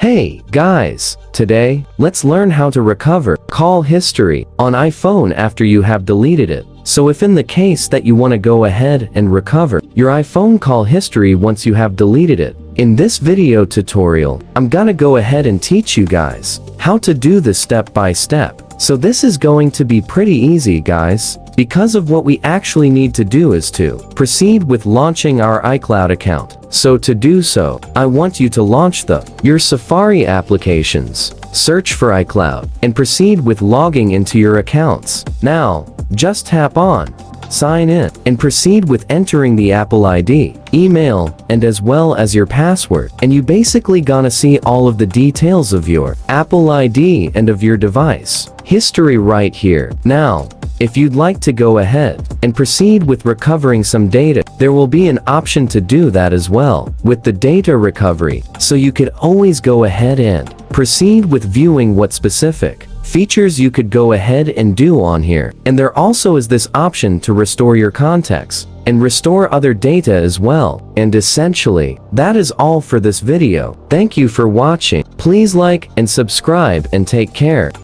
Hey, guys! Today, let's learn how to recover call history on iPhone after you have deleted it. So if in the case that you want to go ahead and recover your iPhone call history once you have deleted it, in this video tutorial, I'm gonna go ahead and teach you guys how to do this step by step. So this is going to be pretty easy, guys, because of what we actually need to do is to proceed with launching our iCloud account. So to do so, I want you to launch your Safari applications, search for iCloud, and proceed with logging into your accounts. Now, just tap on sign in and proceed with entering the Apple ID, email, and as well as your password, and you basically gonna see all of the details of your Apple ID and of your device history right here. Now, if you'd like to go ahead and proceed with recovering some data, there will be an option to do that as well with the data recovery, so you could always go ahead and proceed with viewing what specific features you could go ahead and do on here. And there also is this option to restore your contacts and restore other data as well. And essentially, that is all for this video. Thank you for watching. Please like and subscribe and take care.